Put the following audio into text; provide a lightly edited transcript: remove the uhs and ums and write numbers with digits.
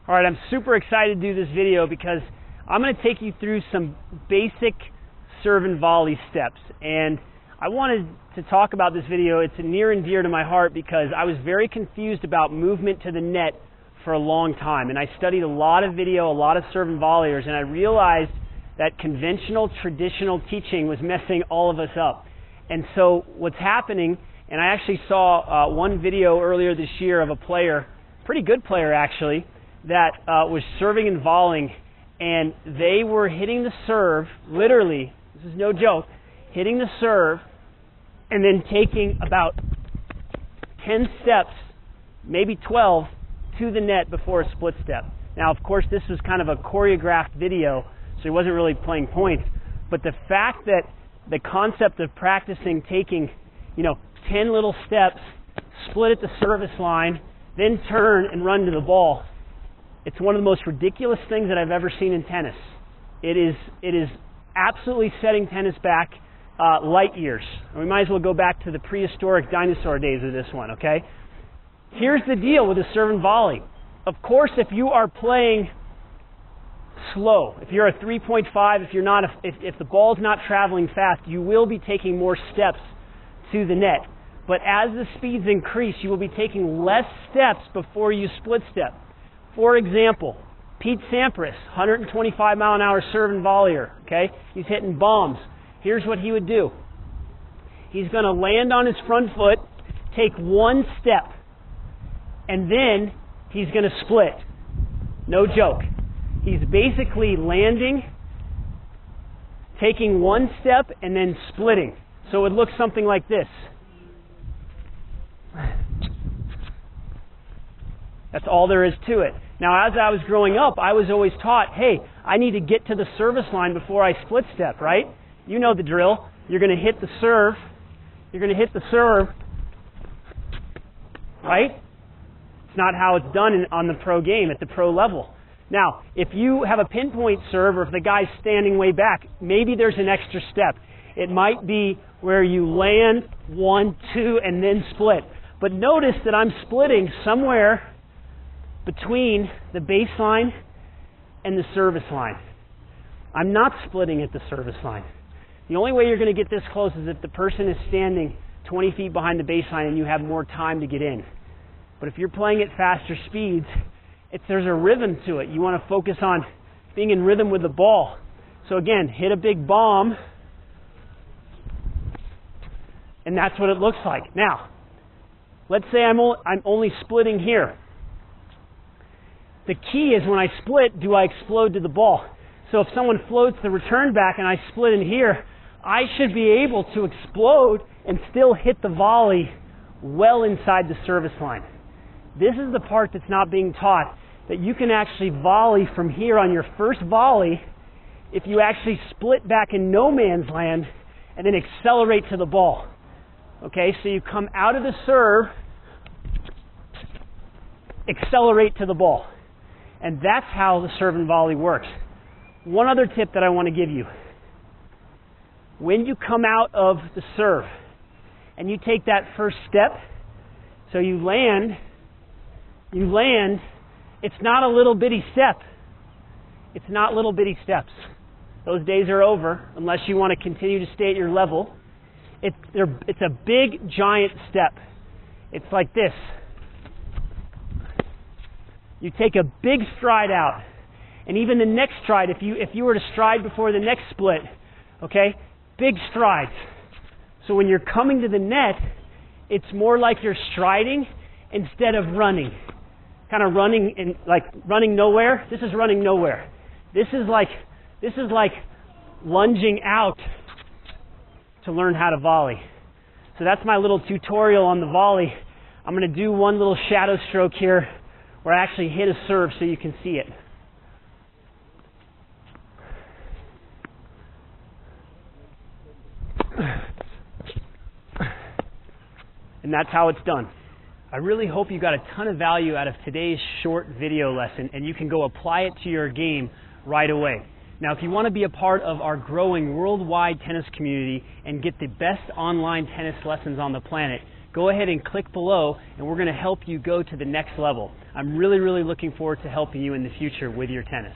Alright, I'm super excited to do this video because I'm going to take you through some basic serve and volley steps. And I wanted to talk about this video. It's near and dear to my heart because I was very confused about movement to the net for a long time. And I studied a lot of video, a lot of serve and volleyers, and I realized that conventional, traditional teaching was messing all of us up. And so what's happening, and I actually saw one video earlier this year of a player, pretty good player actually, that was serving and volleying, and they were hitting the serve, literally, this is no joke, hitting the serve and then taking about 10 steps, maybe 12, to the net before a split step. Now, of course, this was kind of a choreographed video, so he wasn't really playing points, but the fact that the concept of practicing taking, 10 little steps, split at the service line, then turn and run to the ball, it's one of the most ridiculous things that I've ever seen in tennis. It is absolutely setting tennis back light years. And we might as well go back to the prehistoric dinosaur days of this one, okay? Here's the deal with a serve and volley. Of course, if you are playing slow, if you're a 3.5, if the ball's not traveling fast, you will be taking more steps to the net. But as the speeds increase, you will be taking less steps before you split step. For example, Pete Sampras, 125 mile an hour serve and volleyer, okay? He's hitting bombs. Here's what he would do. He's going to land on his front foot, take one step, and then he's going to split. No joke. He's basically landing, taking one step, and then splitting. So it looks something like this. That's all there is to it. Now, as I was growing up, I was always taught, hey, I need to get to the service line before I split step, right? You know the drill. You're going to hit the serve. You're going to hit the serve, right? It's not how it's done on the pro game, at the pro level. Now, if you have a pinpoint serve, or if the guy's standing way back, maybe there's an extra step. It might be where you land 1, 2, and then split. But notice that I'm splitting somewhere between the baseline and the service line. I'm not splitting at the service line. The only way you're going to get this close is if the person is standing 20 feet behind the baseline and you have more time to get in. But if you're playing at faster speeds, there's a rhythm to it. You want to focus on being in rhythm with the ball. So again, hit a big bomb, and that's what it looks like. Now, let's say I'm only splitting here. The key is when I split, do I explode to the ball? So if someone floats the return back and I split in here, I should be able to explode and still hit the volley well inside the service line. This is the part that's not being taught, that you can actually volley from here on your first volley if you actually split back in no man's land and then accelerate to the ball. Okay, so you come out of the serve, accelerate to the ball. And that's how the serve and volley works. One other tip that I want to give you. When you come out of the serve and you take that first step, so you land, it's not a little bitty step. It's not little bitty steps. Those days are over unless you want to continue to stay at your level. It's a big, giant step. It's like this. You take a big stride out, and even the next stride, if you were to stride before the next split, okay, big strides. So when you're coming to the net, it's more like you're striding instead of running. Kind of running in, like running nowhere. This is running nowhere. This is like lunging out to learn how to volley. So that's my little tutorial on the volley. I'm going to do one little shadow stroke here where I actually hit a serve so you can see it. And that's how it's done. I really hope you got a ton of value out of today's short video lesson and you can go apply it to your game right away. Now, if you want to be a part of our growing worldwide tennis community and get the best online tennis lessons on the planet, go ahead and click below, and we're going to help you go to the next level. I'm really, really looking forward to helping you in the future with your tennis.